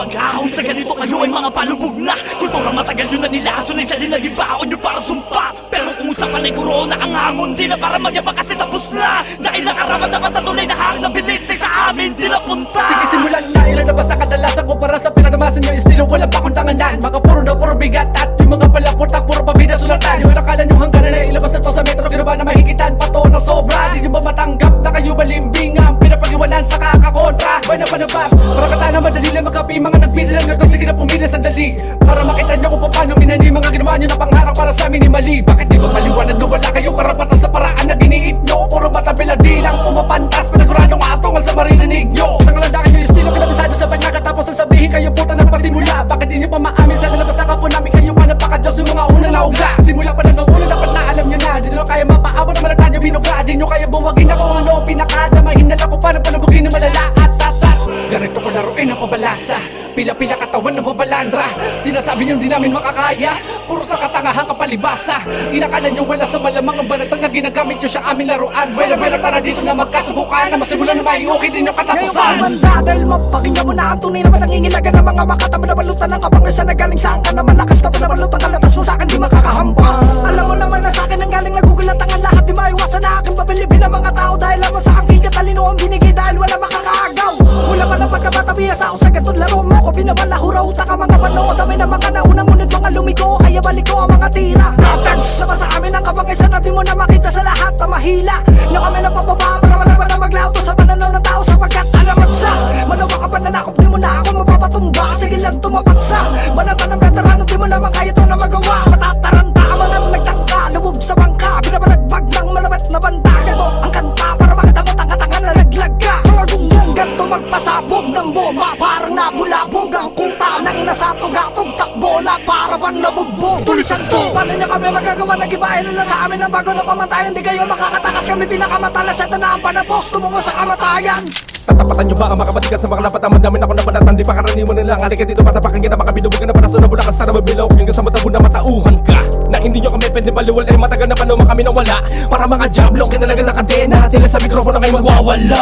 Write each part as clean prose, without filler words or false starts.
mag-ahon sa ganito kayo ay mga palubog na kultura matagal nyo na nila, sunay siya din naging baon nyo para sumpa. Pero kung usapan ay corona ang hamon, di na para magyabang kasi tapos na. Dahil nakarapat dapat at tunay na hari ng bilis ay sa amin di napunta. Sige simulan na, ilan na ba sa kadalasan ko para sa pinagdamasan nyo estilo walang pakundanganan. Mga puro na puro bigat at yung mga palaputak puro pabida sulatan. Yung akala nyo hangganan ay ilabas na to sa metro, ginawa na mahigitan pato na sobra. Di nyo ba matanggap na kayo balimbingan, pinapag-iwanan sa kakakontra. Buwan na panabak, para katana madali lang makapi mga nagpili lang nagpag sige na pumili sandali. Para makita nyo kung paano minani mga ginawa nyo na pangharap para sa amin ni mali. Bakit di ba maliwanag na wala kayo karapatan sa paraan na giniit nyo? Puro matabila di lang pumapantas, paniguradong atungal sa maririnig nyo. Nangalandakan nyo yung estilo pinabisado sa banyaga, tapos sasabihin kayo puta ng pasimula. Bakit di nyo pa maamin sa nalabas na kapo namin kayo pa napaka-Diyos yung mga unang naugla. Simula pa lang ng ulo dapat na alam nyo na, di nyo kaya mapaabot ang malata nyo binugla. Di nyo kaya buwagin ako ano pinakadamahin na lang ko para palubugin ng malala at tatat. Ganito ko laruin ang pabalasa, pila-pila katawan ng babalandra. Sinasabi nyo di namin makakaya, puro sa katangahang kapalibasa. Inakala nyo wala sa malamang ang banatang na ginagamit nyo sa aming laruan. Bueno, tara dito na magkasubukan na masimulan na maiuki din yung katapusan. Ngayong kumanda dahil mapakinggan mo na ang tunay na nangingilaga ng mga makatama na balutan ng kapangasan na galing saan ka na malakas na panabalutan ka latas mo sa'kin di makakahampas. Alam mo naman na sa'kin ang galing nagugulat ang lahat di maiwasan na aking pabilibin ng mga tao dahil lamang sa aking katalino ang binigay dahil wala makakaagaw. Mula pa ng pagkabata biyasa ako sa ganto't laro mo ko binawala hurauta ka mga panood dami ng mga naunang ngunit mga lumiko kaya balik ko ang mga tira. Natags na sa amin ang kapangisan na di mo na makita sa lahat na mahila. Na kami napapaba para malaman na maglauto sa pananaw ng tao sapagkat alamat sa manawa ka pananakop di mo na ako mapapatumba. Sige lang tumapat sa banatan ng veterano di mo naman kaya to na magawa. Matataranta ang mga nagtangka lubog sa bangka binabalagbag ng malawat na banda. Ganto ang kanta para makita mo tanga-tanga na naglag ka. Mga gunggong ganto magpasabog ng bomba parang nabulabog ang kuta nang nasatog-atog takbo na para bang nabugbog. Tulisan to paano niya kami magagawa nag-ibahin nila sa amin ang bago na pamantayan. Di kayo makakatakas kami pinakamatalas. Ito na ang panapos tumungo sa kamatayan. Tatapatan nyo ba ang makabatigas sa mga napataman namin ako nabalatan? Di pa karani mo nilang halika dito patapakan kita makabinubog ka na para sunod bulakas sa mabilaw. Yung kasama tabo na matauhan ka na hindi nyo kami pwede baliwal ay matagal na panuma kami nawala. Para mga jablong kinalaga na kadena tila sa mikropono kayo magwawala.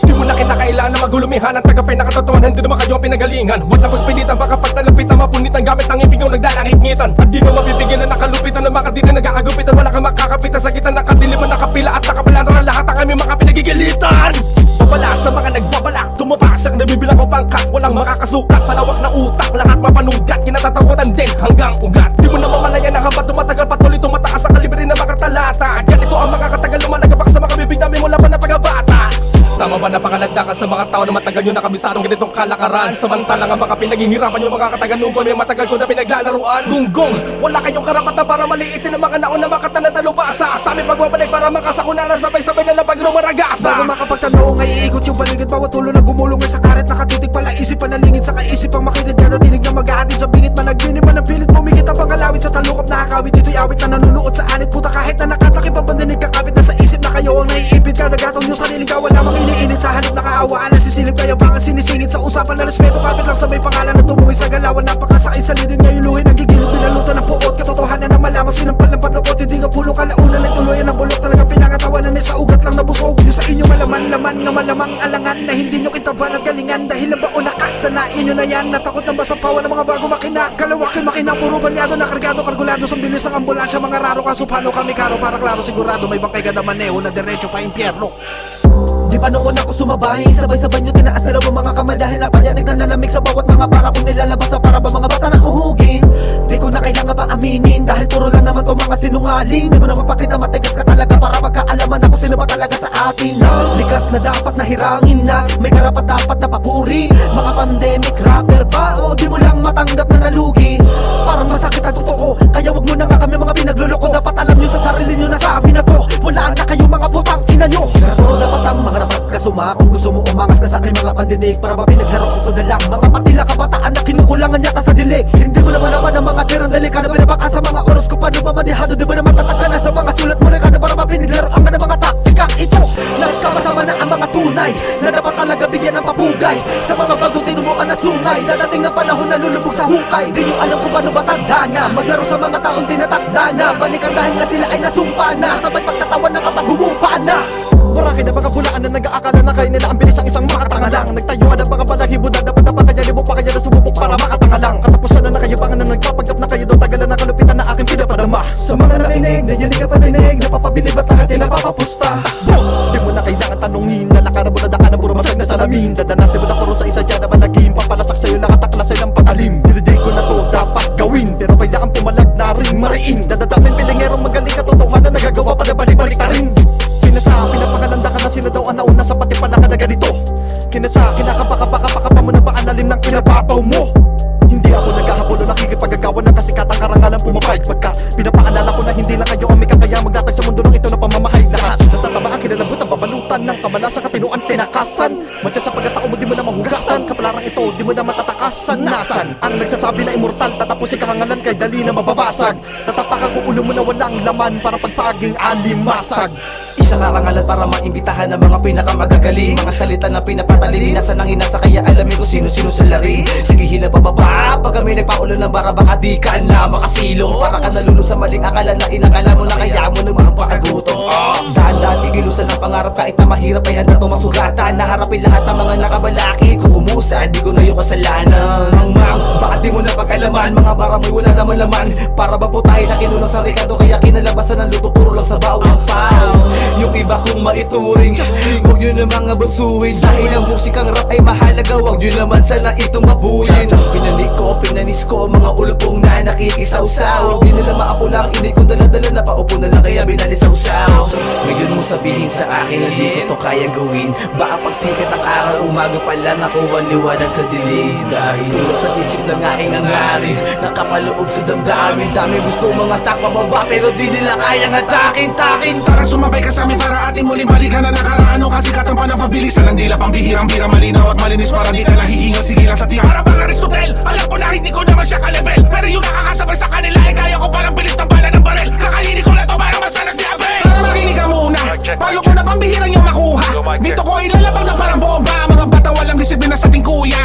Di mo na kinakailangan na magulumihan ang tagapay na katotohanan. Di naman kayo ang pinagalingan. Huwag na pagpilitan baka pagtalapitan mapunitan gamit ang iping yung naglalangit-ngitan. At di mo mapipigyan na nakalupitan na makadiri nagkakagupitan. Wala kang makakapitan sa kita nakadiliman nakapila at nakapalandra lahat ang aming mga pinagigilitan. Babala sa mga nagbabalak, tumabasak, nabibilang ang pangkat. Walang makakasukat sa lawak na utak. Lahat mapanugat, kinatatakutan din hanggang ugat. Di mo na mamalayan na habang tumatagal patuloy tumataas ang kalibre na makatalata. Ganito ang mga katagal lumalagabak sa mga bibig namin mula pa na pagkabata. Tama ba na panganagdakan sa mga tao na matagal nyo nakabisadong ganitong kalakaran? Samantalang ang mga pinaghihirapan yung mga katagal nung may matagal ko na pinaglalaruan. Gunggong, wala kayong karapatan para maliitin ang mga naon na makata na talubasa. Sa aming pagbabalik para makasakunalan sabay-sabay na napag rumaragasa. Bago makapagtanong ay iikot yung paligid. Bawat tulo na gumulong ay sa karet. Nakatitig pala isip panalingid sa kaisip ang makitid. Kada tinig na mag-aatid sa bingit. Managbinig man ang pilit. Pumikit ang pangalawit sa talukap. Nakakawit ito'y awit na nanunuot sa anit. Puta kahit na nakatakip ang pandinig. Kakapit na sa isip na kayo ang naiipit. Kada gatong yung sariling kawan lamang iniinit. Sa halip nakaawaan na sisilip. Kaya baka sinisingit sa usapan na respeto. Kapit lang sa may pangalan na tumuhi sa galawan. Napakasakit sa lidin ngayon luhin. Nagigilid pinalutan ng puot. Katotohanan na malaman sinampal ng patakot. Hindi nga pulo kalaunan ay tuluyan na bulok. Talagang pinangatawanan ay sa ugat lang nabusog. Yung sa inyo malaman-laman nga malamang alangan na hindi nyo kitaban at galingan. Dahil lang ba unakat sanain nyo na yan. Natakot ng basapawan ng mga bago makina. Kalawakin makina puro balyado na kargado. Kargulado sa bilis ang ambulansya. Mga raro kasupano kami karo para klaro sigurado. May bangkay kada maneho na diretso pa impyerno. Di pa noon ako sumabay, sabay-sabay nyo tinaas na lang ang mga kamay. Dahil napayanig na lalamig sa bawat mga para kung nilalabas sa para ba mga bata na uhugin. Di ko na kailangan pa aminin dahil puro lang naman to mga sinungaling. Di mo na mapakita matigas ka talaga para magkaalaman ako sino ba talaga sa atin na likas na dapat na hirangin na may karapat dapat na papuri. Mga pandemic rapper ba o di mo lang matanggap na nalugi. Parang masakit ang totoo kaya wag mo na nga kami mga pinagluloko. Dapat alam nyo sa sarili nyo na sa amin na to wala na kayo mga putang ina nyo. Pero dapat ang mga rapat ka suma kung gusto mo umangas ka sa aking mga pandinig. Para ba pinaglaro ko na lang mga patila kabataan na kinukulangan yata sa dilig. Hindi mo naman ang mga tirang delikado pinabaka sa mga oras ko paano ba manihado. Di ba naman tataka na sa mga sulat mo rekado para mapiniglaro ang mga taktikang ito. Nagsama-sama na ang mga tunay na dapat talaga bigyan ng papugay. Sa mga bagong tinumukan na sungay dadating ang panahon na lulubog sa hukay. Di nyo alam kung paano ba tanda na maglaro sa mga taong tinatakda na. Balikan dahil nga sila ay nasumpa na sabay pagtatawan na kapag humupa na. Marami na mga bulaan na nag-aakala na kayo nila ang bilis ang isang makatanga lang. Nagtayuan ang mga balahibo na dapat na pa kanya libo pa kanya Ang nagsasabi na immortal, tatapusin kahangalan kay dali na mababasag. Tatapakan ko ulo mo na walang laman para pagpaging alimasag. Isang arangalan para maimbitahan ng mga pinakamagagaling. Mga salita na pinapataling, nasa nang inasa kaya alamin kung sino-sino sa lari. Sige hila pababa, pag kami nagpaulo ng bara baka di ka na makasilo. Para ka nalunod sa maling akala na inakala mo na kaya mo namang pakagutom. Dahan-dahan igilusan ng pangarap kahit na mahirap ay handa itong masugatan. Naharapin lahat ng mga nakabalaki, kung umusa di ko na yung kasalanan. Mang, bakit di mo na pag-alaman, mga bara mo'y wala naman laman. Para ba po tayo na kinulang sa Ricardo kaya kinalabasan ng luto puro lang sa bawang pao. Yung iba kong maituring, huwag nyo na mga basuin. Dahil ang musikang rap ay mahalaga, huwag nyo naman sana itong mabuyin. Pinanik ko, pinanis ko, mga ulupong na nakikisawsaw. Huwag di nila maapo lang, inay kong dala-dala na paupo na lang kaya binalisawsaw. Ngayon mo sabihin sa akin na di ko to kaya gawin. Baka pagsikat ang araw, umaga pa lang ako waniwanan sa dilim. Dahil sa isip ng aking hangarin, nakapaloob sa damdamin. Dami gusto mga takpababa pero di nila kayang atakin. Tara sumabay ka sa amin para ating muling balikan na nakaraan. O kasikatan pa ng pabilisan ng dila pambihirang bira malinaw at malinis para di ka nahihingal sigilan sa tiyan. Para bang Aristotel, alam ko na hindi ko naman siya kalebel. Pero yung nakakasabay sa kanila ay kaya ko parang bilis ng bala ng barel. Kakainin ko na to para masanas ni Abel. Tara makinig ka muna, bago ko na pambihirang yung makuha. Dito ko ilalabang na parang bomba, mga bata walang disiplina sa ating kuya.